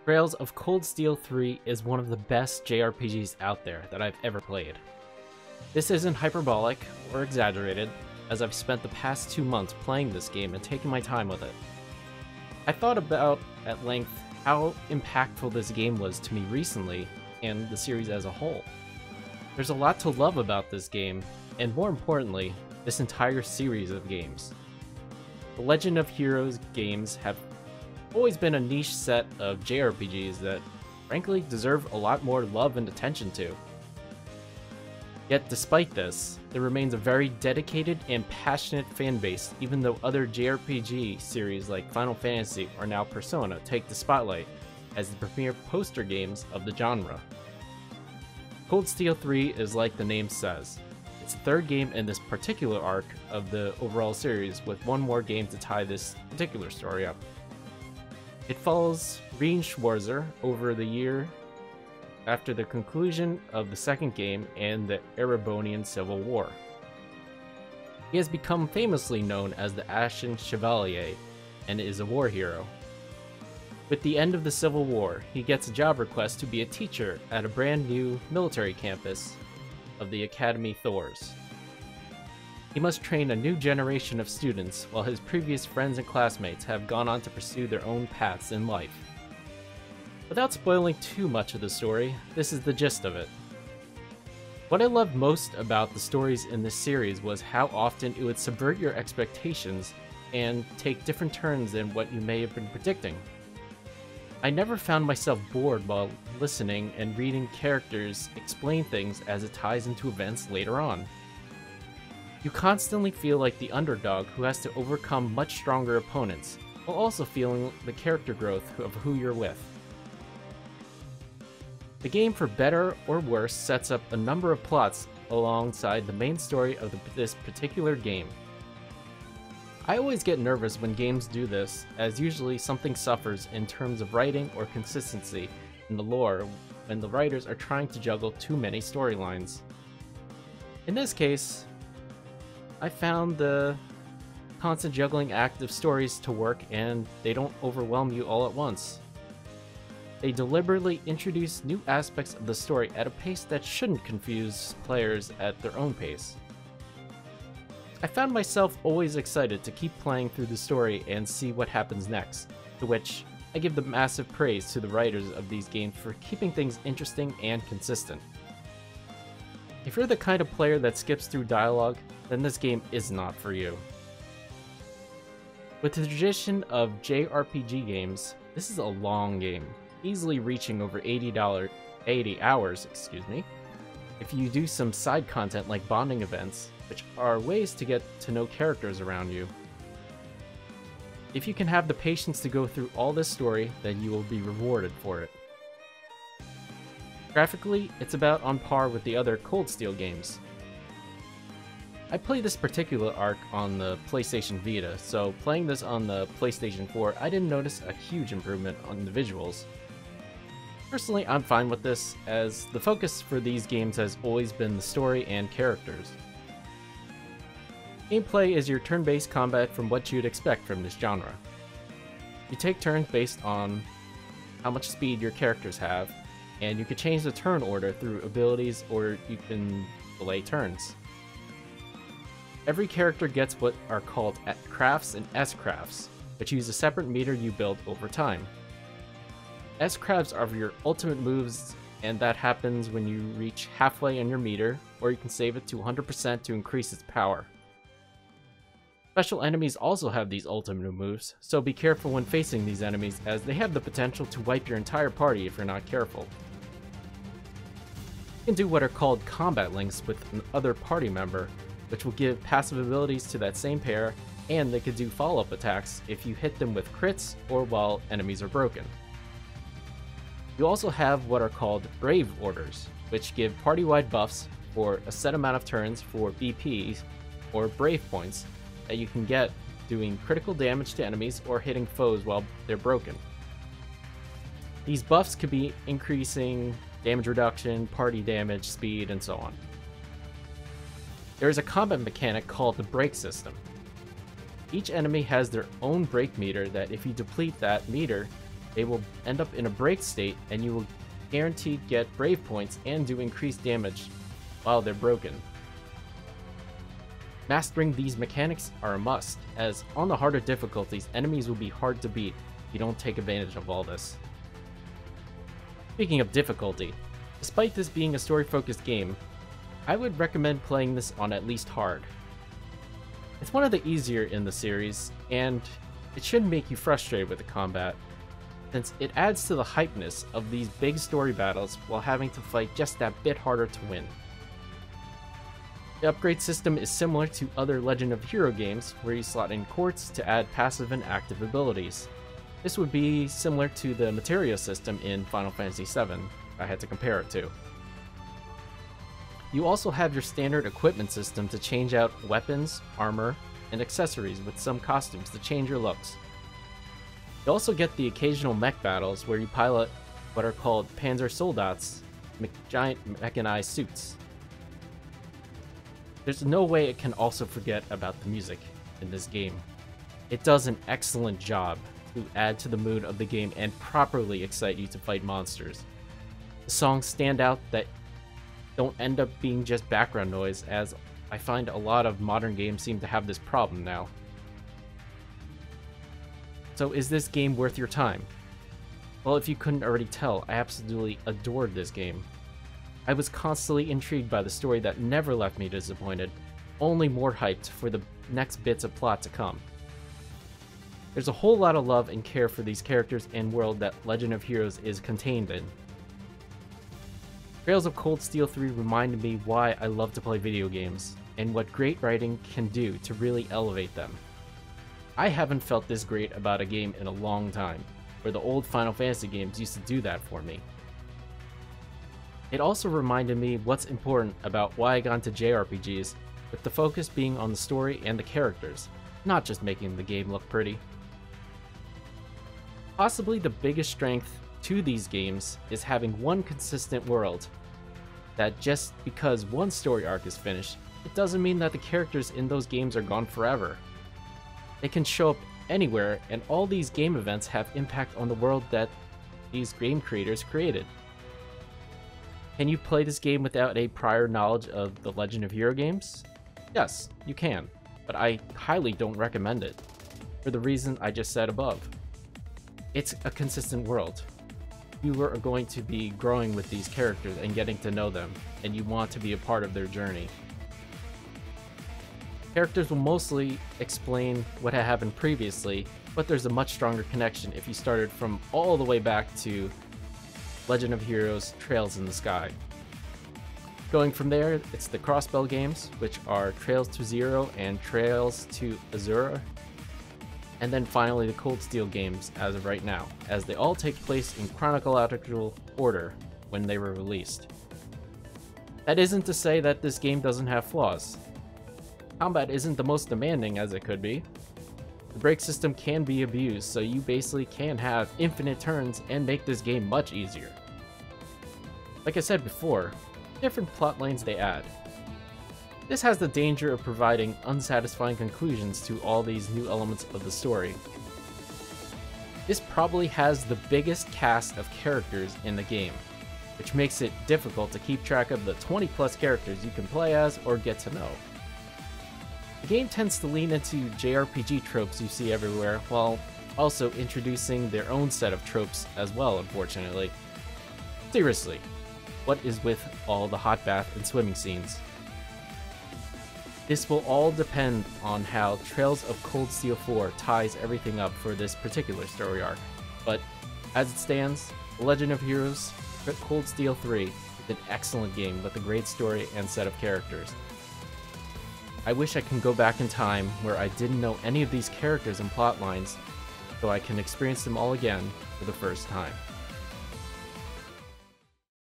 Trails of Cold Steel 3 is one of the best JRPGs out there that I've ever played. This isn't hyperbolic or exaggerated, as I've spent the past 2 months playing this game and taking my time with it. I thought about at length how impactful this game was to me recently and the series as a whole. There's a lot to love about this game, and more importantly, this entire series of games. The Legend of Heroes games have always been a niche set of JRPGs that, frankly, deserve a lot more love and attention to. Yet despite this, there remains a very dedicated and passionate fanbase, even though other JRPG series like Final Fantasy or now Persona take the spotlight as the premier poster games of the genre. Cold Steel 3 is like the name says. It's the third game in this particular arc of the overall series, with one more game to tie this particular story up. It follows Rean Schwarzer over the year after the conclusion of the second game and the Erebonian Civil War. He has become famously known as the Ashen Chevalier and is a war hero. With the end of the Civil War, he gets a job request to be a teacher at a brand new military campus of the Academy Thors. He must train a new generation of students while his previous friends and classmates have gone on to pursue their own paths in life. Without spoiling too much of the story, this is the gist of it. What I loved most about the stories in this series was how often it would subvert your expectations and take different turns than what you may have been predicting. I never found myself bored while listening and reading characters explain things as it ties into events later on. You constantly feel like the underdog who has to overcome much stronger opponents, while also feeling the character growth of who you're with. The game, for better or worse, sets up a number of plots alongside the main story of this particular game. I always get nervous when games do this, as usually something suffers in terms of writing or consistency in the lore when the writers are trying to juggle too many storylines. In this case, I found the constant juggling act of stories to work, and they don't overwhelm you all at once. They deliberately introduce new aspects of the story at a pace that shouldn't confuse players at their own pace. I found myself always excited to keep playing through the story and see what happens next, to which I give the massive praise to the writers of these games for keeping things interesting and consistent. If you're the kind of player that skips through dialogue, then this game is not for you. With the tradition of JRPG games, this is a long game, easily reaching over 80 hours, if you do some side content like bonding events, which are ways to get to know characters around you. If you can have the patience to go through all this story, then you will be rewarded for it. Graphically, it's about on par with the other Cold Steel games. I played this particular arc on the PlayStation Vita, so playing this on the PlayStation 4, I didn't notice a huge improvement on the visuals. Personally, I'm fine with this, as the focus for these games has always been the story and characters. Gameplay is your turn-based combat from what you'd expect from this genre. You take turns based on how much speed your characters have, and you can change the turn order through abilities, or you can delay turns. Every character gets what are called crafts and S-crafts, which use a separate meter you build over time. S-crafts are your ultimate moves, and that happens when you reach halfway on your meter, or you can save it to 100% to increase its power. Special enemies also have these ultimate moves, so be careful when facing these enemies, as they have the potential to wipe your entire party if you're not careful. You can do what are called combat links with another party member, which will give passive abilities to that same pair, and they could do follow-up attacks if you hit them with crits or while enemies are broken. You also have what are called Brave Orders, which give party-wide buffs for a set amount of turns for BPs, or Brave Points, that you can get doing critical damage to enemies or hitting foes while they're broken. These buffs could be increasing damage reduction, party damage, speed, and so on. There is a combat mechanic called the break system. Each enemy has their own break meter that if you deplete that meter, They will end up in a break state, and you will guaranteed get brave points and do increased damage while they're broken. Mastering these mechanics are a must, as on the harder difficulties, enemies will be hard to beat if you don't take advantage of all this. Speaking of difficulty, despite this being a story-focused game, I would recommend playing this on at least hard. It's one of the easier in the series, and it shouldn't make you frustrated with the combat, since it adds to the hypeness of these big story battles while having to fight just that bit harder to win. The upgrade system is similar to other Legend of Hero games, where you slot in quartz to add passive and active abilities. This would be similar to the materia system in Final Fantasy VII, I had to compare it to. You also have your standard equipment system to change out weapons, armor, and accessories with some costumes to change your looks. You also get the occasional mech battles where you pilot what are called Panzer Soldats, giant mechanized suits. There's no way it can also forget about the music in this game. It does an excellent job to add to the mood of the game and properly excite you to fight monsters. The songs stand out that don't end up being just background noise, as I find a lot of modern games seem to have this problem now. So is this game worth your time? Well, if you couldn't already tell, I absolutely adored this game. I was constantly intrigued by the story that never left me disappointed, only more hyped for the next bits of plot to come. There's a whole lot of love and care for these characters and world that Legend of Heroes is contained in. Trails of Cold Steel 3 reminded me why I love to play video games, and what great writing can do to really elevate them. I haven't felt this great about a game in a long time, where the old Final Fantasy games used to do that for me. It also reminded me what's important about why I got into JRPGs, with the focus being on the story and the characters, not just making the game look pretty. Possibly the biggest strength to these games is having one consistent world, that just because one story arc is finished, it doesn't mean that the characters in those games are gone forever. They can show up anywhere, and all these game events have impact on the world that these game creators created. Can you play this game without a prior knowledge of the Legend of Hero games? Yes, you can, but I highly don't recommend it, for the reason I just said above. It's a consistent world. You are going to be growing with these characters and getting to know them, and you want to be a part of their journey. Characters will mostly explain what had happened previously, but there's a much stronger connection if you started from all the way back to Legend of Heroes Trails in the Sky. Going from there, it's the Crossbell games, which are Trails to Zero and Trails to Azura, and then finally the Cold Steel games as of right now, as they all take place in chronological order when they were released. That isn't to say that this game doesn't have flaws. Combat isn't the most demanding as it could be. The break system can be abused, so you basically can have infinite turns and make this game much easier. Like I said before, different plot lines they add. This has the danger of providing unsatisfying conclusions to all these new elements of the story. This probably has the biggest cast of characters in the game, which makes it difficult to keep track of the 20 plus characters you can play as or get to know. The game tends to lean into JRPG tropes you see everywhere, while also introducing their own set of tropes as well, unfortunately. Seriously, what is with all the hot bath and swimming scenes? This will all depend on how Trails of Cold Steel 4 ties everything up for this particular story arc, but as it stands, Legend of Heroes Cold Steel 3 is an excellent game with a great story and set of characters. I wish I can go back in time where I didn't know any of these characters and plot lines, so I can experience them all again for the first time.